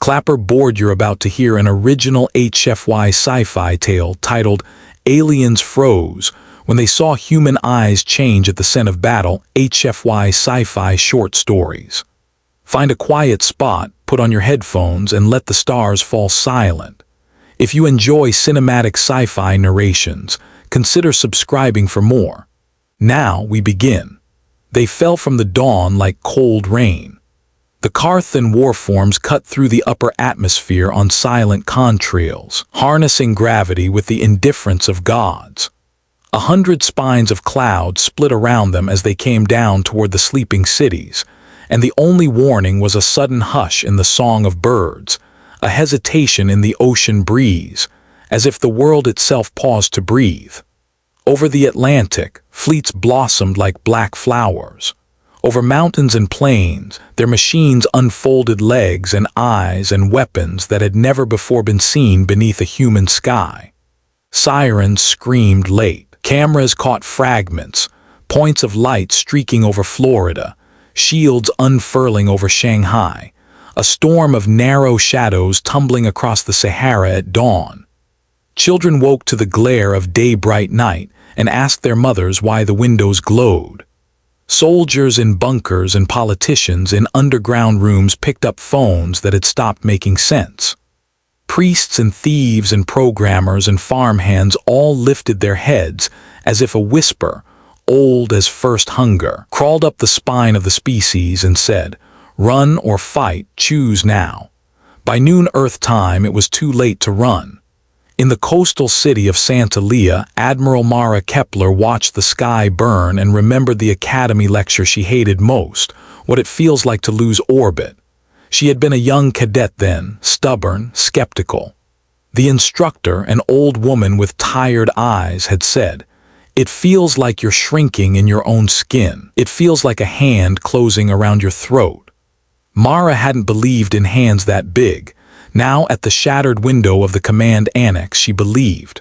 Clapper board. You're about to hear an original HFY sci-fi tale titled Aliens Froze When They Saw Human Eyes Change at the Scent of Battle. HFY Sci-Fi Short Stories. Find a quiet spot, put on your headphones, and let the stars fall silent. If you enjoy cinematic sci-fi narrations, consider subscribing for more. Now we begin. They fell from the dawn like cold rain. The Carthan warforms cut through the upper atmosphere on silent contrails, harnessing gravity with the indifference of gods. 100 spines of cloud split around them as they came down toward the sleeping cities, and the only warning was a sudden hush in the song of birds, a hesitation in the ocean breeze, as if the world itself paused to breathe. Over the Atlantic, fleets blossomed like black flowers. Over mountains and plains, their machines unfolded legs and eyes and weapons that had never before been seen beneath a human sky. Sirens screamed late. Cameras caught fragments, points of light streaking over Florida, shields unfurling over Shanghai, a storm of narrow shadows tumbling across the Sahara at dawn. Children woke to the glare of day-bright night and asked their mothers why the windows glowed. Soldiers in bunkers and politicians in underground rooms picked up phones that had stopped making sense. Priests and thieves and programmers and farmhands all lifted their heads as if a whisper, old as first hunger, crawled up the spine of the species and said, "Run or fight, choose now." By noon Earth time, it was too late to run. In the coastal city of Santa Lia, Admiral Mara Kepler watched the sky burn and remembered the academy lecture she hated most, what it feels like to lose orbit. She had been a young cadet then, stubborn, skeptical. The instructor, an old woman with tired eyes, had said, "It feels like you're shrinking in your own skin. It feels like a hand closing around your throat." Mara hadn't believed in hands that big. Now, at the shattered window of the command annex, she believed.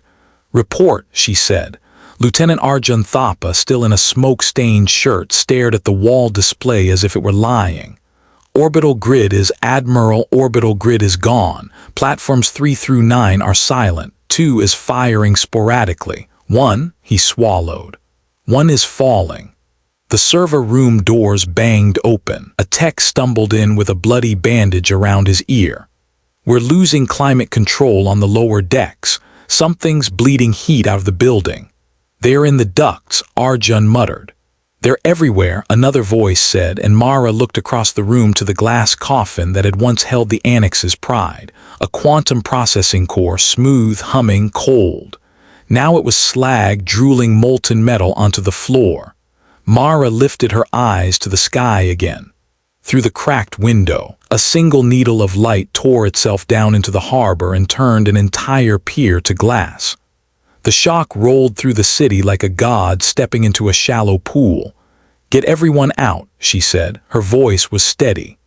"Report," she said. Lieutenant Arjun Thapa, still in a smoke-stained shirt, stared at the wall display as if it were lying. "Orbital grid is Admiral. Orbital grid is gone. Platforms 3 through 9 are silent. 2 is firing sporadically. 1," he swallowed. "1 is falling." The server room doors banged open. A tech stumbled in with a bloody bandage around his ear. "We're losing climate control on the lower decks. Something's bleeding heat out of the building." "They're in the ducts," Arjun muttered. "They're everywhere," another voice said, and Mara looked across the room to the glass coffin that had once held the annex's pride, a quantum processing core, smooth, humming, cold. Now it was slag drooling molten metal onto the floor. Mara lifted her eyes to the sky again. Through the cracked window, a single needle of light tore itself down into the harbor and turned an entire pier to glass. The shock rolled through the city like a god stepping into a shallow pool. "Get everyone out," she said. Her voice was steady.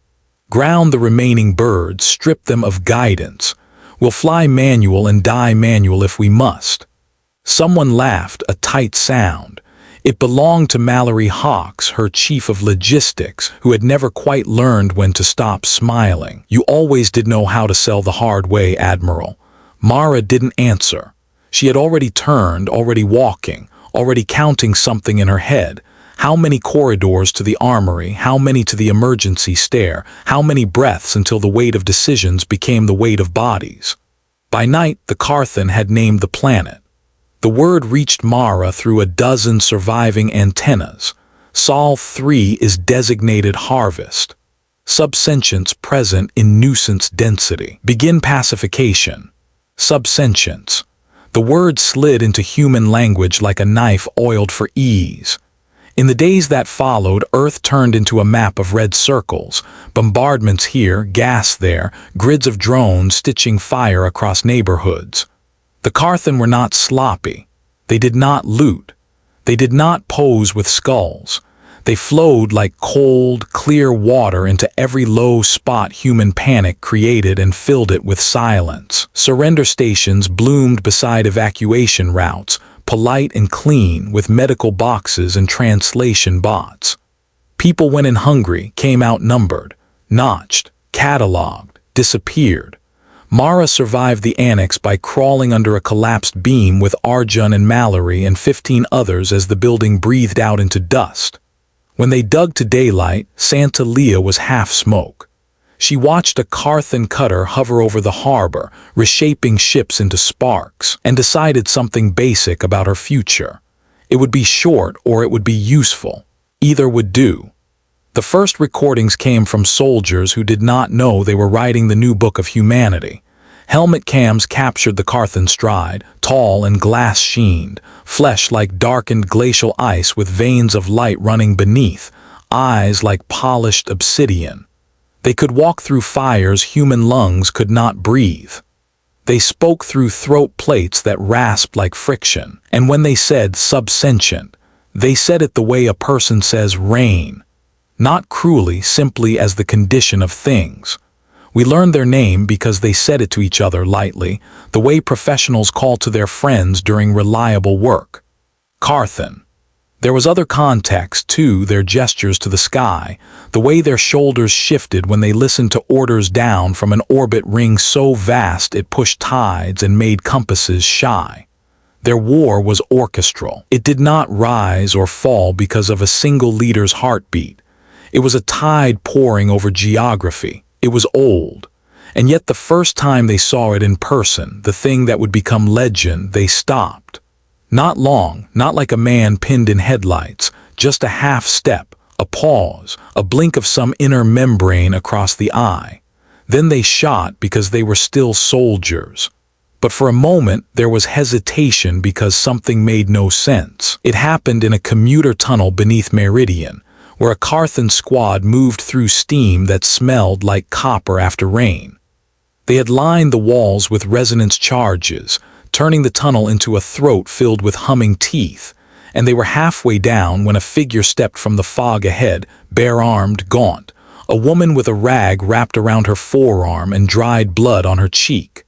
"Ground the remaining birds, strip them of guidance. We'll fly manual and die manual if we must." Someone laughed, a tight sound. It belonged to Mallory Hawks, her chief of logistics, who had never quite learned when to stop smiling. "You always did know how to sell the hard way, Admiral." Mara didn't answer. She had already turned, already walking, already counting something in her head. How many corridors to the armory, how many to the emergency stair, how many breaths until the weight of decisions became the weight of bodies. By night, the Carthan had named the planet. The word reached Mara through a dozen surviving antennas. Sol 3 is designated harvest. Subsentience present in nuisance density. Begin pacification. Subsentience. The word slid into human language like a knife oiled for ease. In the days that followed, Earth turned into a map of red circles. Bombardments here, gas there, grids of drones stitching fire across neighborhoods. The Carthan were not sloppy. They did not loot. They did not pose with skulls. They flowed like cold, clear water into every low spot human panic created and filled it with silence. Surrender stations bloomed beside evacuation routes, polite and clean, with medical boxes and translation bots. People went in hungry, came out numbered, notched, cataloged, disappeared. Mara survived the annex by crawling under a collapsed beam with Arjun and Mallory and 15 others as the building breathed out into dust. When they dug to daylight, Santa Leah was half smoke. She watched a Carthan cutter hover over the harbor, reshaping ships into sparks, and decided something basic about her future. It would be short or it would be useful. Either would do. The first recordings came from soldiers who did not know they were writing the new book of humanity. Helmet cams captured the Carthan stride, tall and glass-sheened, flesh like darkened glacial ice with veins of light running beneath, eyes like polished obsidian. They could walk through fires human lungs could not breathe. They spoke through throat plates that rasped like friction, and when they said subsentient, they said it the way a person says rain. Not cruelly, simply as the condition of things. We learned their name because they said it to each other lightly, the way professionals call to their friends during reliable work. Carthan. There was other context, too, their gestures to the sky, the way their shoulders shifted when they listened to orders down from an orbit ring so vast it pushed tides and made compasses shy. Their war was orchestral. It did not rise or fall because of a single leader's heartbeat. It was a tide pouring over geography. It was old. And yet the first time they saw it in person, the thing that would become legend, they stopped. Not long, not like a man pinned in headlights, just a half step, a pause, a blink of some inner membrane across the eye. Then they shot because they were still soldiers. But for a moment, there was hesitation because something made no sense. It happened in a commuter tunnel beneath Meridian, where a Carthan squad moved through steam that smelled like copper after rain. They had lined the walls with resonance charges, turning the tunnel into a throat filled with humming teeth, and they were halfway down when a figure stepped from the fog ahead, bare-armed, gaunt, a woman with a rag wrapped around her forearm and dried blood on her cheek.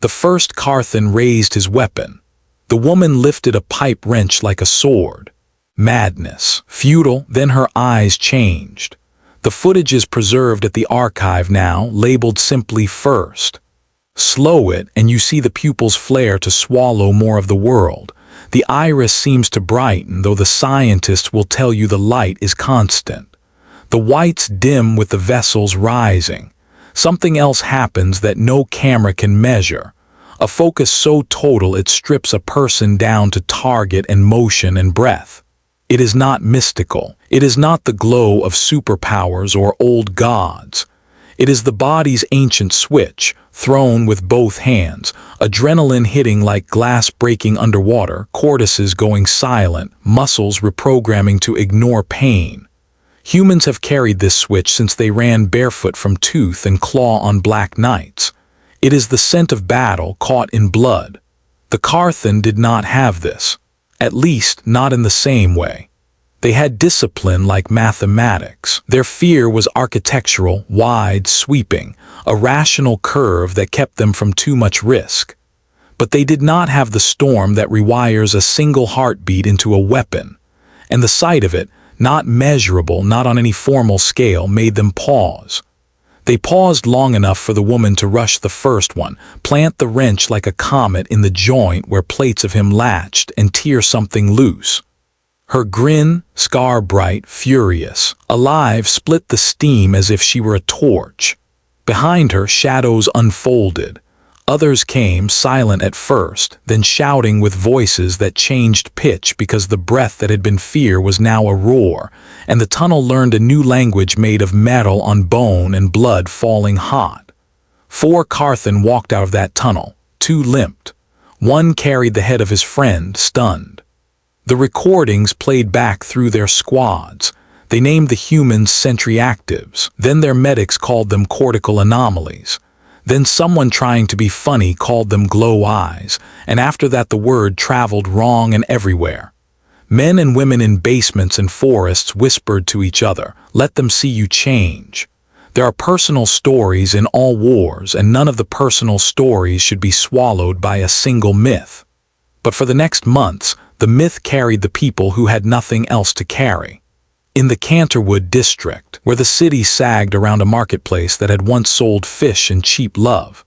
The first Carthan raised his weapon. The woman lifted a pipe wrench like a sword. Madness. Futile, then her eyes changed. The footage is preserved at the archive now, labeled simply first. Slow it, and you see the pupils flare to swallow more of the world. The iris seems to brighten, though the scientists will tell you the light is constant. The whites dim with the vessels rising. Something else happens that no camera can measure. A focus so total it strips a person down to target and motion and breath. It is not mystical. It is not the glow of superpowers or old gods. It is the body's ancient switch, thrown with both hands, adrenaline hitting like glass breaking underwater, cortices going silent, muscles reprogramming to ignore pain. Humans have carried this switch since they ran barefoot from tooth and claw on black nights. It is the scent of battle caught in blood. The Carthan did not have this. At least, not in the same way. They had discipline like mathematics. Their fear was architectural, wide, sweeping, a rational curve that kept them from too much risk. But they did not have the storm that rewires a single heartbeat into a weapon. And the sight of it, not measurable, not on any formal scale, made them pause. They paused long enough for the woman to rush the first one, plant the wrench like a comet in the joint where plates of him latched, and tear something loose. Her grin, scar-bright, furious, alive, split the steam as if she were a torch. Behind her, shadows unfolded. Others came, silent at first, then shouting with voices that changed pitch because the breath that had been fear was now a roar, and the tunnel learned a new language made of metal on bone and blood falling hot. 4 Carthan walked out of that tunnel. 2 limped. 1 carried the head of his friend, stunned. The recordings played back through their squads. They named the humans sentry actives. Then their medics called them cortical anomalies. Then someone trying to be funny called them glow eyes, and after that the word traveled wrong and everywhere. Men and women in basements and forests whispered to each other, "Let them see you change." There are personal stories in all wars, and none of the personal stories should be swallowed by a single myth. But for the next months, the myth carried the people who had nothing else to carry. In the Canterwood district, where the city sagged around a marketplace that had once sold fish and cheap love,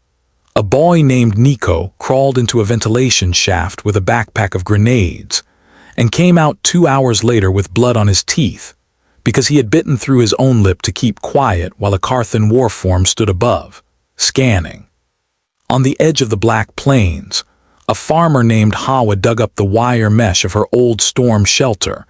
a boy named Nico crawled into a ventilation shaft with a backpack of grenades and came out 2 hours later with blood on his teeth because he had bitten through his own lip to keep quiet while a Carthan warform stood above, scanning. On the edge of the Black Plains, a farmer named Hawa dug up the wire mesh of her old storm shelter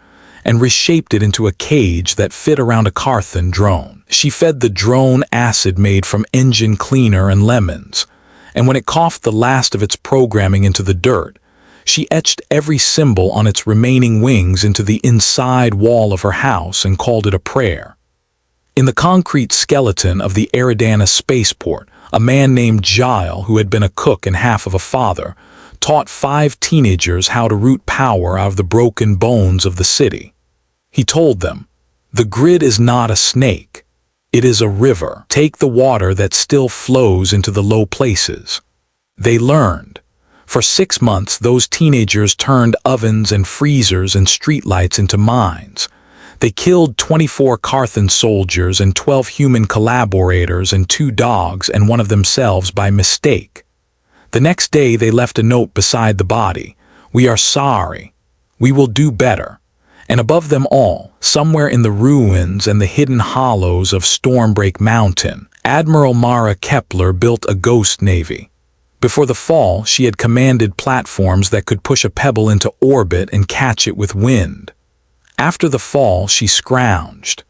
and reshaped it into a cage that fit around a Carthan drone. She fed the drone acid made from engine cleaner and lemons, and when it coughed the last of its programming into the dirt, she etched every symbol on its remaining wings into the inside wall of her house and called it a prayer. In the concrete skeleton of the Eridana spaceport, a man named Gile, who had been a cook and half of a father, taught 5 teenagers how to root power out of the broken bones of the city. He told them, "The grid is not a snake. It is a river. Take the water that still flows into the low places." They learned. For 6 months, those teenagers turned ovens and freezers and streetlights into mines. They killed 24 Carthan soldiers and 12 human collaborators and 2 dogs and one of themselves by mistake. The next day they left a note beside the body. "We are sorry. We will do better." And above them all, somewhere in the ruins and the hidden hollows of Stormbreak Mountain, Admiral Mara Kepler built a ghost navy. Before the fall, she had commanded platforms that could push a pebble into orbit and catch it with wind. After the fall, she scrounged.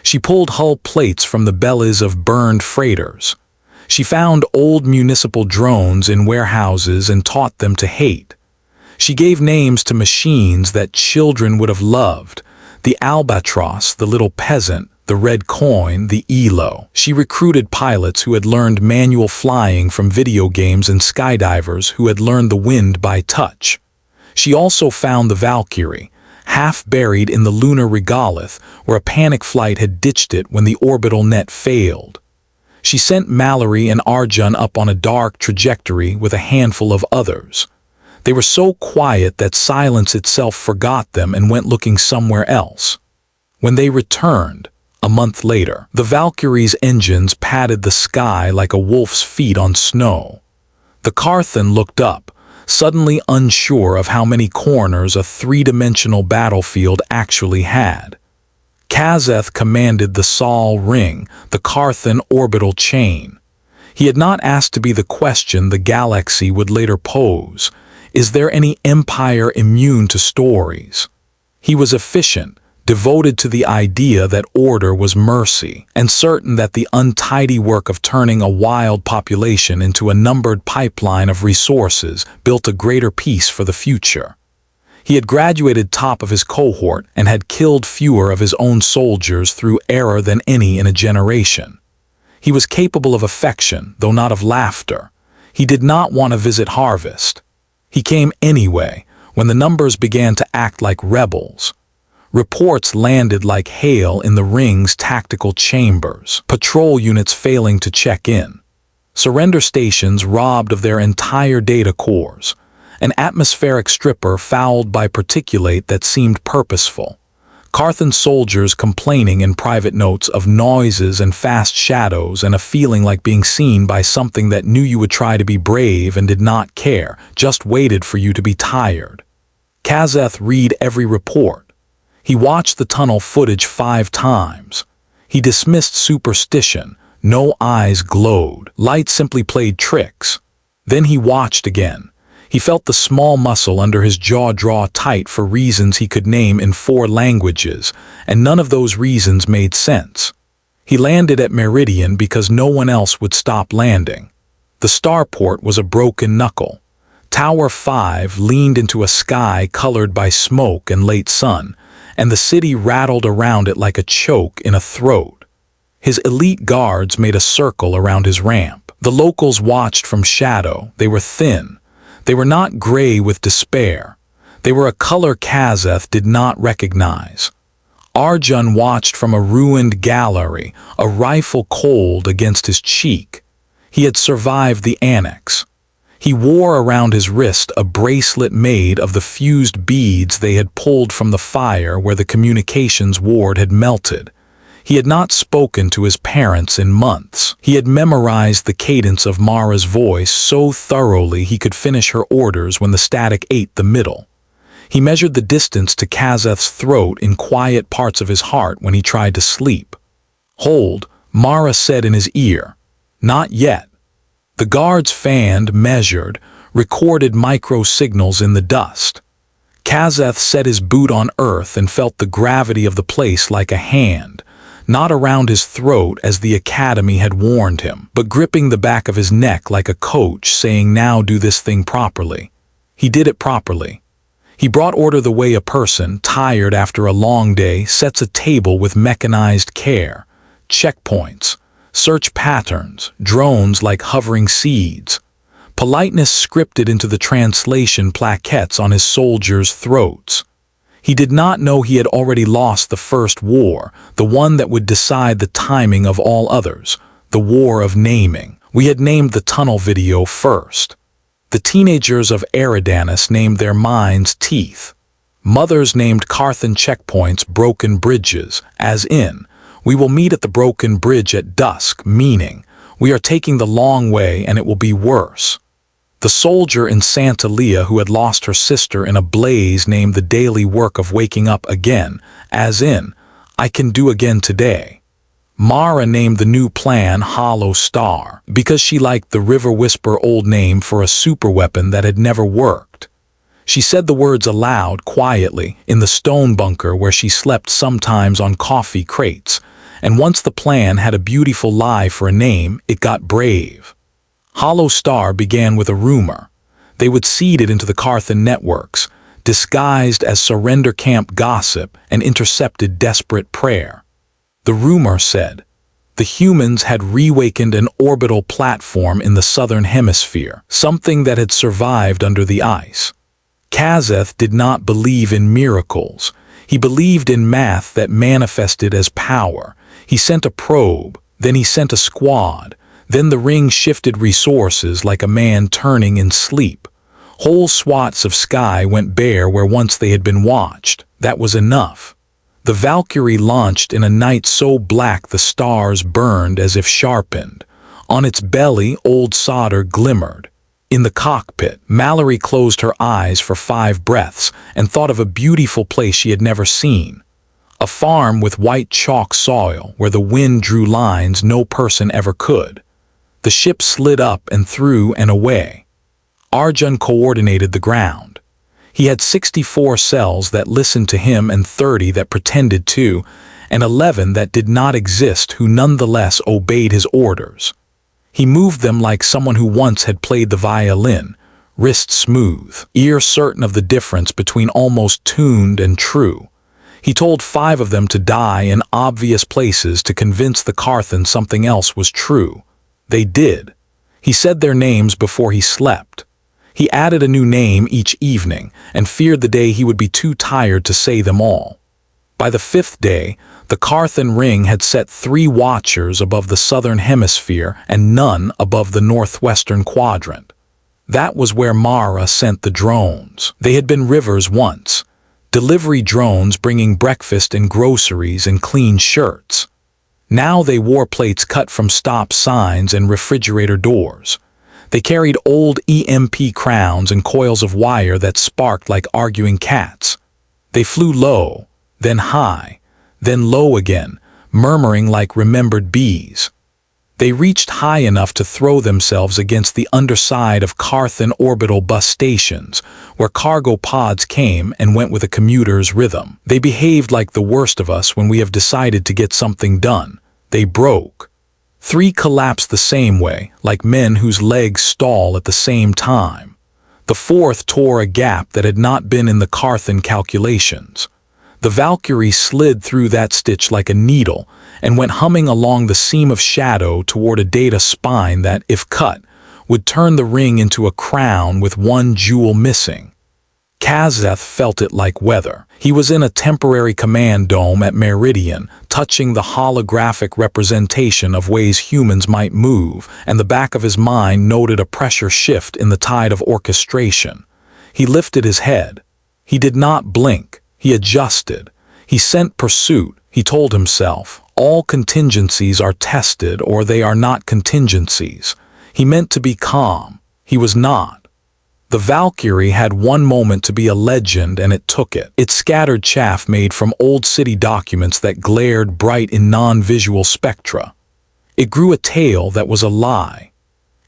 She pulled hull plates from the bellies of burned freighters. She found old municipal drones in warehouses and taught them to hate. She gave names to machines that children would have loved: the albatross, the little peasant, the red coin, the Elo. She recruited pilots who had learned manual flying from video games and skydivers who had learned the wind by touch. She also found the Valkyrie, half buried in the lunar regolith, where a panic flight had ditched it when the orbital net failed. She sent Mallory and Arjun up on a dark trajectory with a handful of others. They were so quiet that silence itself forgot them and went looking somewhere else. When they returned, a month later, the Valkyrie's engines patted the sky like a wolf's feet on snow. The Carthan looked up, suddenly unsure of how many corners a 3-dimensional battlefield actually had. Kazeth commanded the Sol Ring, the Carthan orbital chain. He had not asked to be the question the galaxy would later pose: is there any empire immune to stories? He was efficient, devoted to the idea that order was mercy, and certain that the untidy work of turning a wild population into a numbered pipeline of resources built a greater peace for the future. He had graduated top of his cohort and had killed fewer of his own soldiers through error than any in a generation. He was capable of affection, though not of laughter. He did not want to visit Harvest. He came anyway, when the numbers began to act like rebels. Reports landed like hail in the Ring's tactical chambers, patrol units failing to check in, surrender stations robbed of their entire data cores, an atmospheric stripper fouled by particulate that seemed purposeful, Carthan soldiers complaining in private notes of noises and fast shadows and a feeling like being seen by something that knew you would try to be brave and did not care, just waited for you to be tired. Kazeth read every report. He watched the tunnel footage 5 times. He dismissed superstition. No eyes glowed. Light simply played tricks. Then he watched again. He felt the small muscle under his jaw draw tight for reasons he could name in 4 languages, and none of those reasons made sense. He landed at Meridian because no one else would stop landing. The starport was a broken knuckle. Tower 5 leaned into a sky colored by smoke and late sun, and the city rattled around it like a choke in a throat. His elite guards made a circle around his ramp. The locals watched from shadow. They were thin. They were not gray with despair. They were a color Kazeth did not recognize. Arjun watched from a ruined gallery, a rifle cold against his cheek. He had survived the annex. He wore around his wrist a bracelet made of the fused beads they had pulled from the fire where the communications ward had melted. He had not spoken to his parents in months. He had memorized the cadence of Mara's voice so thoroughly he could finish her orders when the static ate the middle. He measured the distance to Kazeth's throat in quiet parts of his heart when he tried to sleep. "Hold," Mara said in his ear. "Not yet." The guards fanned, measured, recorded micro-signals in the dust. Kazeth set his boot on earth and felt the gravity of the place like a hand, not around his throat as the academy had warned him, but gripping the back of his neck like a coach saying, "Now do this thing properly." He did it properly. He brought order the way a person, tired after a long day, sets a table with mechanized care, checkpoints, search patterns, drones like hovering seeds. Politeness scripted into the translation plaquettes on his soldiers' throats. He did not know he had already lost the first war, the one that would decide the timing of all others, the war of naming. We had named the tunnel video first. The teenagers of Eridanus named their minds teeth. Mothers named Carthan checkpoints broken bridges, as in, "We will meet at the broken bridge at dusk," meaning, "We are taking the long way and it will be worse." The soldier in Santa Lia who had lost her sister in a blaze named the daily work of waking up again, as in, "I can do again today." Mara named the new plan Hollow Star, because she liked the River Whisper old name for a superweapon that had never worked. She said the words aloud, quietly, in the stone bunker where she slept sometimes on coffee crates, and once the plan had a beautiful lie for a name, it got brave. Hollow Star began with a rumor. They would seed it into the Carthan networks, disguised as surrender camp gossip and intercepted desperate prayer. The rumor said, the humans had reawakened an orbital platform in the southern hemisphere, something that had survived under the ice. Kazeth did not believe in miracles. He believed in math that manifested as power. He sent a probe, then he sent a squad. Then the ring shifted resources like a man turning in sleep. Whole swaths of sky went bare where once they had been watched. That was enough. The Valkyrie launched in a night so black the stars burned as if sharpened. On its belly, old solder glimmered. In the cockpit, Mallory closed her eyes for 5 breaths and thought of a beautiful place she had never seen. A farm with white chalk soil where the wind drew lines no person ever could. The ship slid up and through and away. Arjun coordinated the ground. He had 64 cells that listened to him and 30 that pretended to, and 11 that did not exist who nonetheless obeyed his orders. He moved them like someone who once had played the violin, wrist smooth, ear certain of the difference between almost tuned and true. He told 5 of them to die in obvious places to convince the Carthan something else was true. They did. He said their names before he slept. He added a new name each evening and feared the day he would be too tired to say them all. By the 5th day, the Carthan ring had set 3 watchers above the southern hemisphere and none above the northwestern quadrant. That was where Mara sent the drones. They had been rivers once. Delivery drones bringing breakfast and groceries and clean shirts. Now they wore plates cut from stop signs and refrigerator doors. They carried old EMP crowns and coils of wire that sparked like arguing cats. They flew low, then high, then low again, murmuring like remembered bees. They reached high enough to throw themselves against the underside of Carthan orbital bus stations, where cargo pods came and went with a commuter's rhythm. They behaved like the worst of us when we have decided to get something done. They broke. 3 collapsed the same way, like men whose legs stall at the same time. The 4th tore a gap that had not been in the Carthan calculations. The Valkyrie slid through that stitch like a needle and went humming along the seam of shadow toward a data spine that, if cut, would turn the ring into a crown with 1 jewel missing. Kazeth felt it like weather. He was in a temporary command dome at Meridian, touching the holographic representation of ways humans might move, and the back of his mind noted a pressure shift in the tide of orchestration. He lifted his head. He did not blink. He adjusted. He sent pursuit. He told himself, all contingencies are tested or they are not contingencies. He meant to be calm. He was not. The Valkyrie had one moment to be a legend and it took it. It scattered chaff made from old city documents that glared bright in non-visual spectra. It grew a tail that was a lie.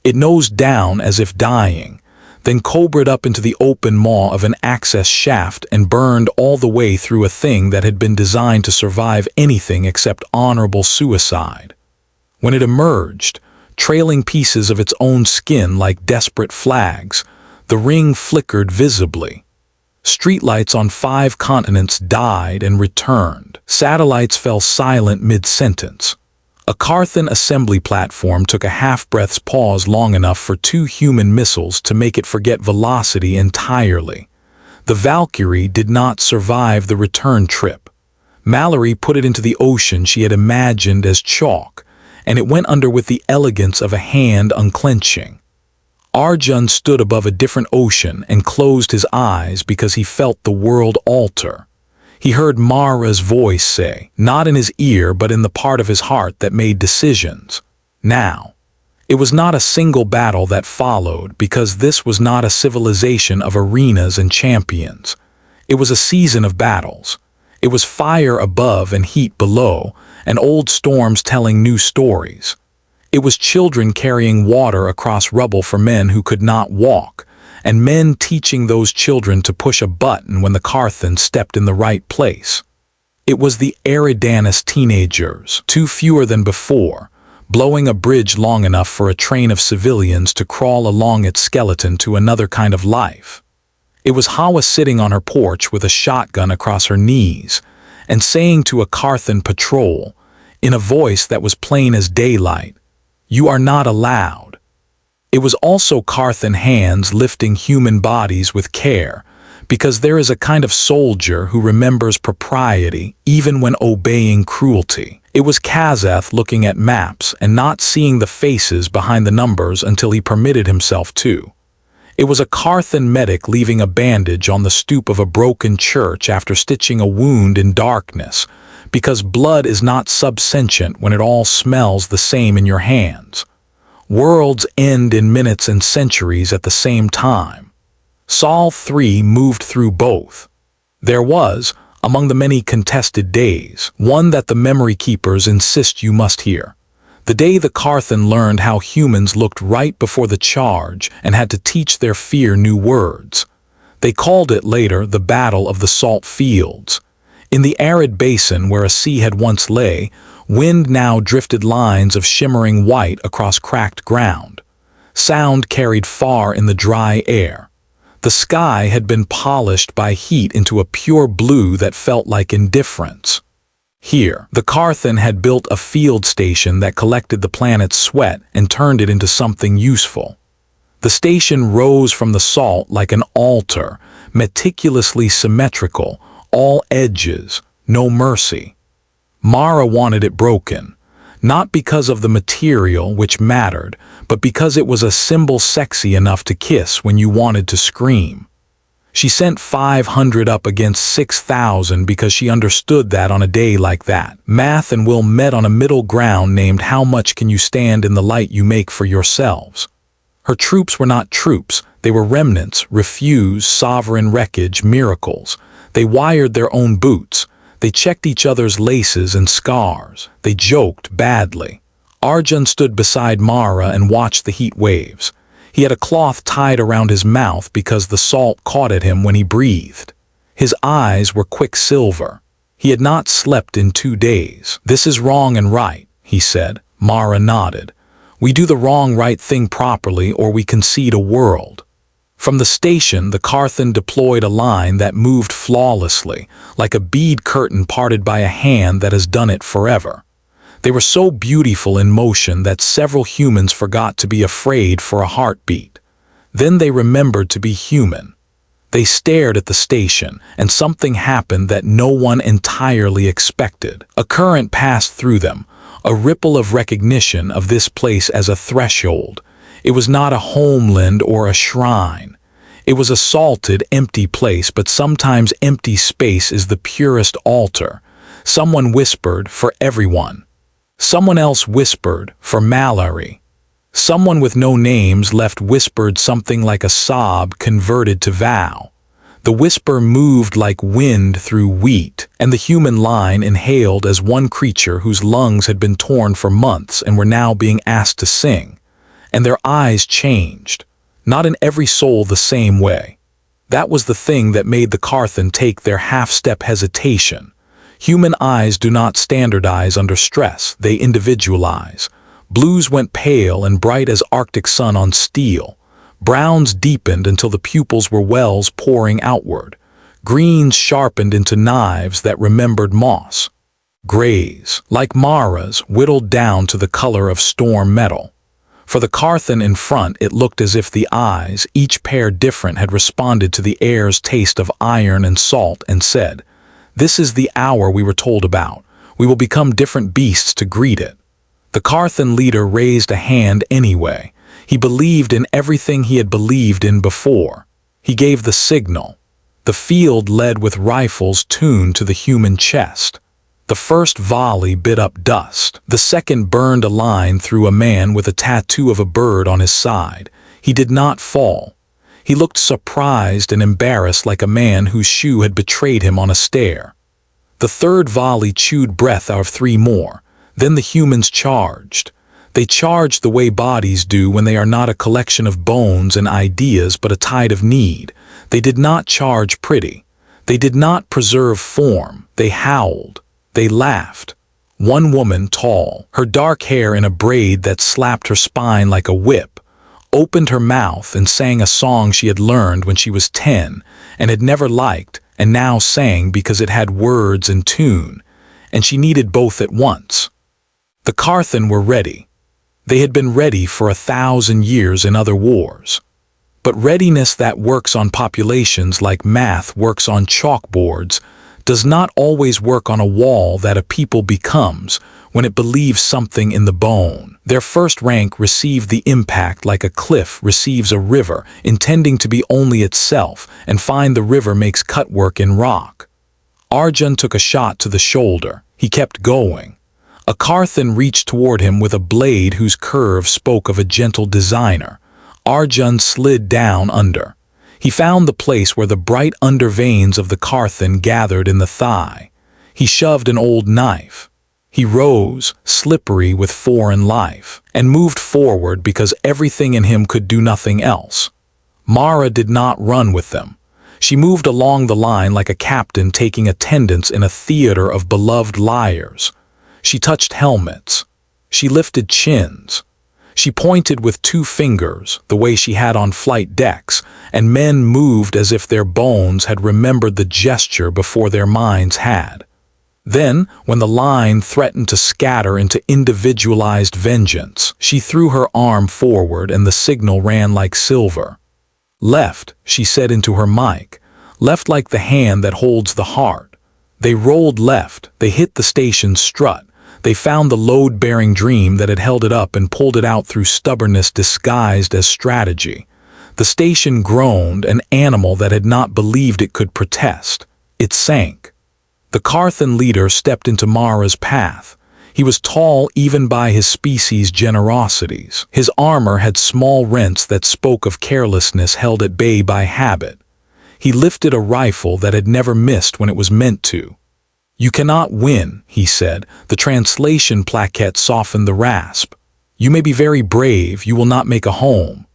It nosed down as if dying, then cobraed up into the open maw of an access shaft and burned all the way through a thing that had been designed to survive anything except honorable suicide. When it emerged, trailing pieces of its own skin like desperate flags, the ring flickered visibly. Streetlights on 5 continents died and returned. Satellites fell silent mid-sentence. A Carthan assembly platform took a half-breath's pause long enough for 2 human missiles to make it forget velocity entirely. The Valkyrie did not survive the return trip. Mallory put it into the ocean she had imagined as chalk, and it went under with the elegance of a hand unclenching. Arjun stood above a different ocean and closed his eyes because he felt the world alter. He heard Mara's voice say, not in his ear but in the part of his heart that made decisions, now. It was not a single battle that followed because this was not a civilization of arenas and champions. It was a season of battles. It was fire above and heat below, and old storms telling new stories. It was children carrying water across rubble for men who could not walk, and men teaching those children to push a button when the Carthan stepped in the right place. It was the Eridanus teenagers, 2 fewer than before, blowing a bridge long enough for a train of civilians to crawl along its skeleton to another kind of life. It was Hawa sitting on her porch with a shotgun across her knees, and saying to a Carthan patrol, in a voice that was plain as daylight, "You are not allowed." It was also Carthan hands lifting human bodies with care, because there is a kind of soldier who remembers propriety even when obeying cruelty. It was Kazeth looking at maps and not seeing the faces behind the numbers until he permitted himself to. It was a Carthan medic leaving a bandage on the stoop of a broken church after stitching a wound in darkness, because blood is not subsentient when it all smells the same in your hands. Worlds end in minutes and centuries at the same time. Sol 3 moved through both. There was, among the many contested days, one that the memory keepers insist you must hear. The day the Carthan learned how humans looked right before the charge and had to teach their fear new words. They called it later the Battle of the Salt Fields. In the arid basin where a sea had once lay, wind now drifted lines of shimmering white across cracked ground. Sound carried far in the dry air. The sky had been polished by heat into a pure blue that felt like indifference. Here, the Carthan had built a field station that collected the planet's sweat and turned it into something useful. The station rose from the salt like an altar, meticulously symmetrical, all edges, no mercy. Mara wanted it broken, not because of the material which mattered, but because it was a symbol sexy enough to kiss when you wanted to scream. She sent 500 up against 6,000 because she understood that on a day like that, Math and Will met on a middle ground named how much can you stand in the light you make for yourselves. Her troops were not troops, they were remnants, refuse, sovereign wreckage, miracles. They wired their own boots. They checked each other's laces and scars. They joked badly. Arjun stood beside Mara and watched the heat waves. He had a cloth tied around his mouth because the salt caught at him when he breathed. His eyes were quicksilver. He had not slept in 2 days. "This is wrong and right," he said. Mara nodded. "We do the wrong right thing properly or we concede a world." From the station, the Carthan deployed a line that moved flawlessly, like a bead curtain parted by a hand that has done it forever. They were so beautiful in motion that several humans forgot to be afraid for a heartbeat. Then they remembered to be human. They stared at the station, and something happened that no one entirely expected. A current passed through them, a ripple of recognition of this place as a threshold. It was not a homeland or a shrine. It was a salted, empty place, but sometimes empty space is the purest altar. Someone whispered, "For everyone." Someone else whispered, "For Mallory." Someone with no names left whispered something like a sob converted to vow. The whisper moved like wind through wheat, and the human line inhaled as one creature whose lungs had been torn for months and were now being asked to sing. And their eyes changed, not in every soul the same way. That was the thing that made the Carthan take their half-step hesitation. Human eyes do not standardize under stress, they individualize. Blues went pale and bright as Arctic sun on steel. Browns deepened until the pupils were wells pouring outward. Greens sharpened into knives that remembered moss. Grays, like Mara's, whittled down to the color of storm metal. For the Carthan in front, it looked as if the eyes, each pair different, had responded to the air's taste of iron and salt and said, "This is the hour we were told about. We will become different beasts to greet it." The Carthan leader raised a hand anyway. He believed in everything he had believed in before. He gave the signal. The field led with rifles tuned to the human chest. The first volley bit up dust. The second burned a line through a man with a tattoo of a bird on his side. He did not fall. He looked surprised and embarrassed, like a man whose shoe had betrayed him on a stair. The third volley chewed breath out of three more. Then the humans charged. They charged the way bodies do when they are not a collection of bones and ideas but a tide of need. They did not charge pretty. They did not preserve form. They howled. They laughed. One woman, tall, her dark hair in a braid that slapped her spine like a whip, opened her mouth and sang a song she had learned when she was 10 and had never liked, and now sang because it had words and tune, and she needed both at once. The Carthan were ready. They had been ready for 1,000 years in other wars. But readiness that works on populations like math works on chalkboards does not always work on a wall that a people becomes when it believes something in the bone. Their first rank received the impact like a cliff receives a river, intending to be only itself, and find the river makes cutwork in rock. Arjun took a shot to the shoulder. He kept going. A Carthan reached toward him with a blade whose curve spoke of a gentle designer. Arjun slid down under. He found the place where the bright underveins of the Carthan gathered in the thigh. He shoved an old knife. He rose, slippery with foreign life, and moved forward because everything in him could do nothing else. Mara did not run with them. She moved along the line like a captain taking attendance in a theater of beloved liars. She touched helmets. She lifted chins. She pointed with 2 fingers, the way she had on flight decks, and men moved as if their bones had remembered the gesture before their minds had. Then, when the line threatened to scatter into individualized vengeance, she threw her arm forward and the signal ran like silver. "Left," she said into her mic, "left like the hand that holds the heart." They rolled left. They hit the station's strut. They found the load-bearing dream that had held it up and pulled it out through stubbornness disguised as strategy. The station groaned, an animal that had not believed it could protest. It sank. The Carthan leader stepped into Mara's path. He was tall even by his species' generosities. His armor had small rents that spoke of carelessness held at bay by habit. He lifted a rifle that had never missed when it was meant to. "You cannot win," he said. The translation plaquette softened the rasp. "You may be very brave, you will not make a home."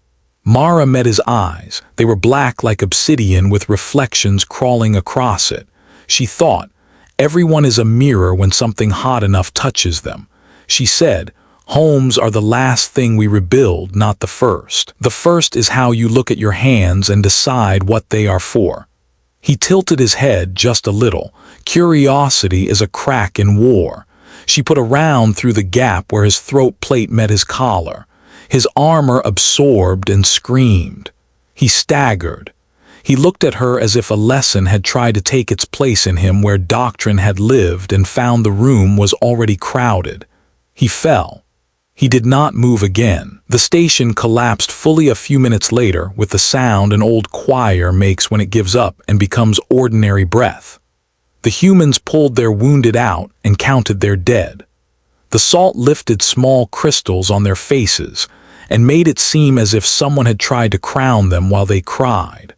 Mara met his eyes. They were black like obsidian with reflections crawling across it. She thought, everyone is a mirror when something hot enough touches them. She said, "Homes are the last thing we rebuild, not the first. The first is how you look at your hands and decide what they are for." He tilted his head just a little. Curiosity is a crack in war. She put a round through the gap where his throat plate met his collar. His armor absorbed and screamed. He staggered. He looked at her as if a lesson had tried to take its place in him where doctrine had lived, and found the room was already crowded. He fell. He did not move again. The station collapsed fully a few minutes later with the sound an old choir makes when it gives up and becomes ordinary breath. The humans pulled their wounded out and counted their dead. The salt lifted small crystals on their faces and made it seem as if someone had tried to crown them while they cried.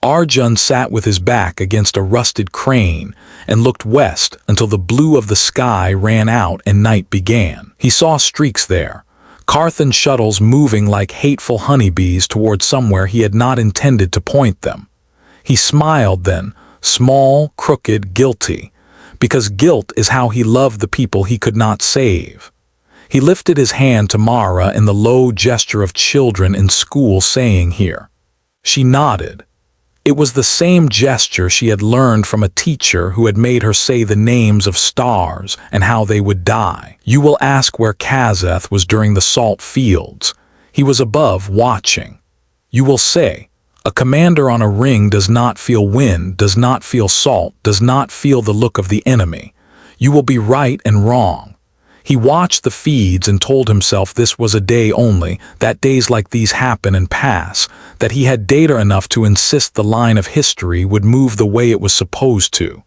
Arjun sat with his back against a rusted crane and looked west until the blue of the sky ran out and night began. He saw streaks there, Carthan shuttles moving like hateful honeybees toward somewhere he had not intended to point them. He smiled then, small, crooked, guilty, because guilt is how he loved the people he could not save. He lifted his hand to Mara in the low gesture of children in school saying here. She nodded. It was the same gesture she had learned from a teacher who had made her say the names of stars and how they would die. You will ask where Kazeth was during the salt fields. He was above, watching. You will say, a commander on a ring does not feel wind, does not feel salt, does not feel the look of the enemy. You will be right and wrong. He watched the feeds and told himself this was a day only, that days like these happen and pass, that he had data enough to insist the line of history would move the way it was supposed to.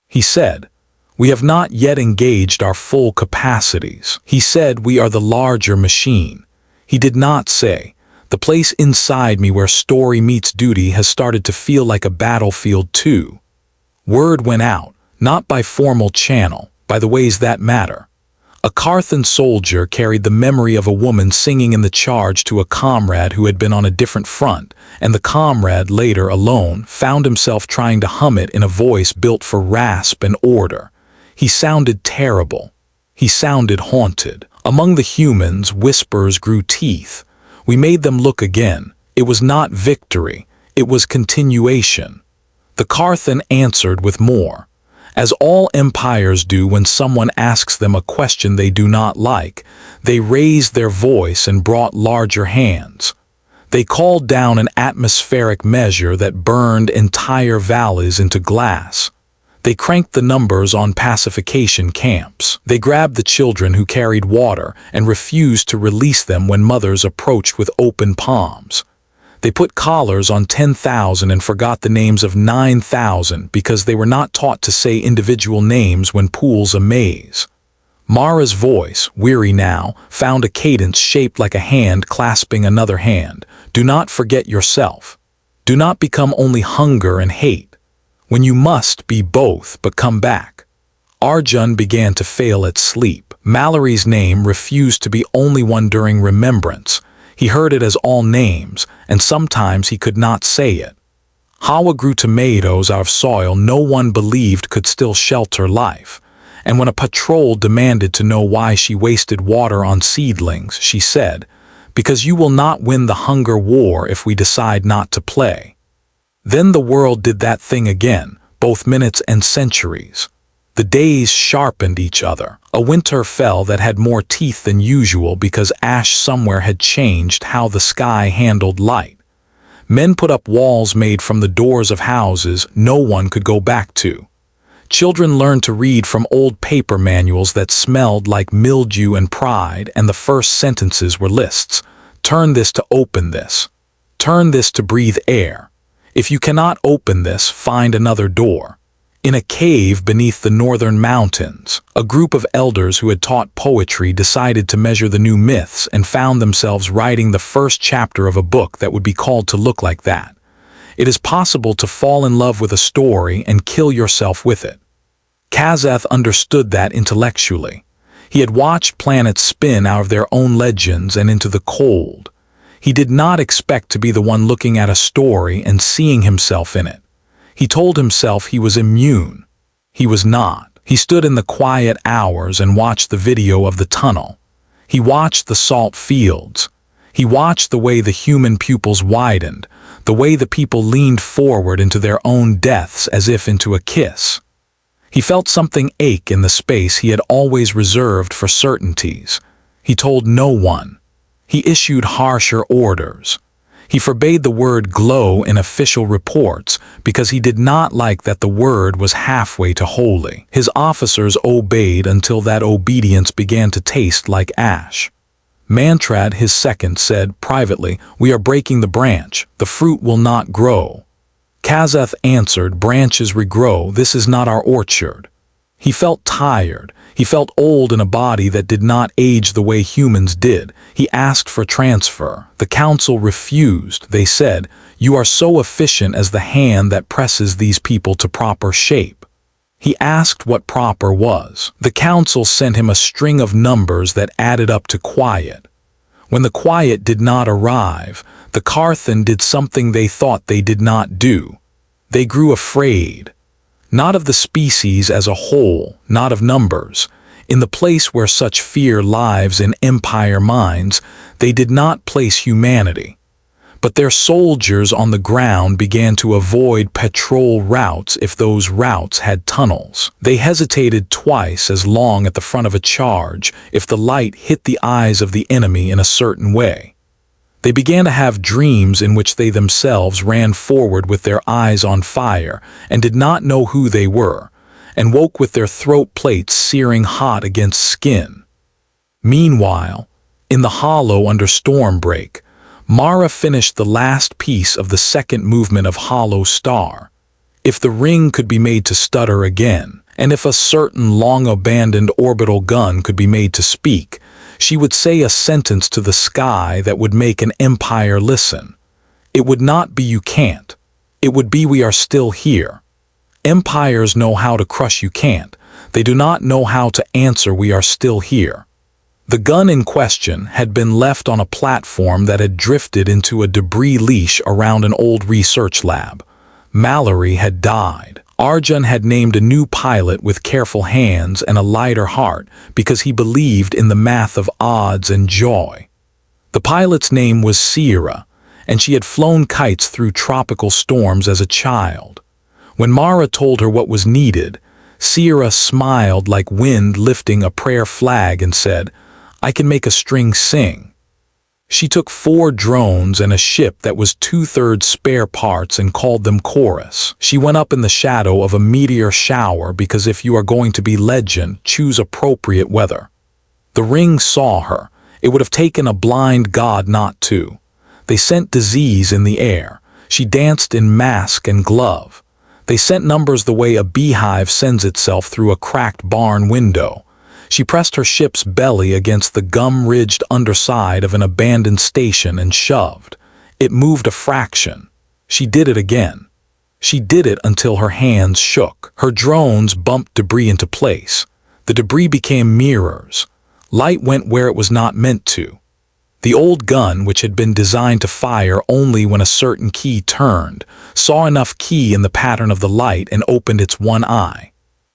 He said, we have not yet engaged our full capacities. He said we are the larger machine. He did not say, the place inside me where story meets duty has started to feel like a battlefield too. Word went out, not by formal channel, by the ways that matter. A Carthan soldier carried the memory of a woman singing in the charge to a comrade who had been on a different front, and the comrade, later alone, found himself trying to hum it in a voice built for rasp and order. He sounded terrible. He sounded haunted. Among the humans, whispers grew teeth. We made them look again. It was not victory. It was continuation. The Carthan answered with more. As all empires do when someone asks them a question they do not like, they raised their voice and brought larger hands. They called down an atmospheric measure that burned entire valleys into glass. They cranked the numbers on pacification camps. They grabbed the children who carried water and refused to release them when mothers approached with open palms. They put collars on 10,000 and forgot the names of 9,000 because they were not taught to say individual names when pools a maze. Mara's voice, weary now, found a cadence shaped like a hand clasping another hand. Do not forget yourself. Do not become only hunger and hate. When you must be both, but come back. Arjun began to fail at sleep. Mallory's name refused to be only one during remembrance. He heard it as all names, and sometimes he could not say it. Hawa grew tomatoes out of soil no one believed could still shelter life, and when a patrol demanded to know why she wasted water on seedlings, she said, because you will not win the hunger war if we decide not to play. Then the world did that thing again, both minutes and centuries. The days sharpened each other. A winter fell that had more teeth than usual because ash somewhere had changed how the sky handled light. Men put up walls made from the doors of houses no one could go back to. Children learned to read from old paper manuals that smelled like mildew and pride, and the first sentences were lists. Turn this to open this. Turn this to breathe air. If you cannot open this, find another door. In a cave beneath the northern mountains, a group of elders who had taught poetry decided to measure the new myths and found themselves writing the first chapter of a book that would be called to look like that. It is possible to fall in love with a story and kill yourself with it. Kazeth understood that intellectually. He had watched planets spin out of their own legends and into the cold. He did not expect to be the one looking at a story and seeing himself in it. He told himself he was immune. He was not. He stood in the quiet hours and watched the video of the tunnel. He watched the salt fields. He watched the way the human pupils widened, the way the people leaned forward into their own deaths as if into a kiss. He felt something ache in the space he had always reserved for certainties. He told no one. He issued harsher orders. He forbade the word glow in official reports because he did not like that the word was halfway to holy. His officers obeyed until that obedience began to taste like ash. Mantrad, his second, said privately, "We are breaking the branch. The fruit will not grow." Kazath answered, "Branches regrow. This is not our orchard." He felt tired. He felt old in a body that did not age the way humans did. He asked for transfer. The council refused. They said, "You are so efficient as the hand that presses these people to proper shape." He asked what proper was. The council sent him a string of numbers that added up to quiet. When the quiet did not arrive, the Karthan did something they thought they did not do. They grew afraid. Not of the species as a whole, not of numbers. In the place where such fear lives in empire minds, they did not place humanity. But their soldiers on the ground began to avoid patrol routes if those routes had tunnels. They hesitated twice as long at the front of a charge if the light hit the eyes of the enemy in a certain way. They began to have dreams in which they themselves ran forward with their eyes on fire and did not know who they were, and woke with their throat plates searing hot against skin. Meanwhile, in the hollow under Stormbreak, Mara finished the last piece of the second movement of Hollow Star. If the ring could be made to stutter again, and if a certain long-abandoned orbital gun could be made to speak, she would say a sentence to the sky that would make an empire listen. It would not be "you can't." It would be "we are still here." Empires know how to crush "you can't." They do not know how to answer "we are still here." The gun in question had been left on a platform that had drifted into a debris leash around an old research lab. Mallory had died. Arjun had named a new pilot with careful hands and a lighter heart because he believed in the math of odds and joy. The pilot's name was Sierra, and she had flown kites through tropical storms as a child. When Mara told her what was needed, Sierra smiled like wind lifting a prayer flag and said, "I can make a string sing." She took 4 drones and a ship that was 2/3 spare parts and called them Chorus. She went up in the shadow of a meteor shower because if you are going to be legend, choose appropriate weather. The ring saw her. It would have taken a blind god not to. They sent disease in the air. She danced in mask and glove. They sent numbers the way a beehive sends itself through a cracked barn window. She pressed her ship's belly against the gum-ridged underside of an abandoned station and shoved. It moved a fraction. She did it again. She did it until her hands shook. Her drones bumped debris into place. The debris became mirrors. Light went where it was not meant to. The old gun, which had been designed to fire only when a certain key turned, saw enough key in the pattern of the light and opened its one eye.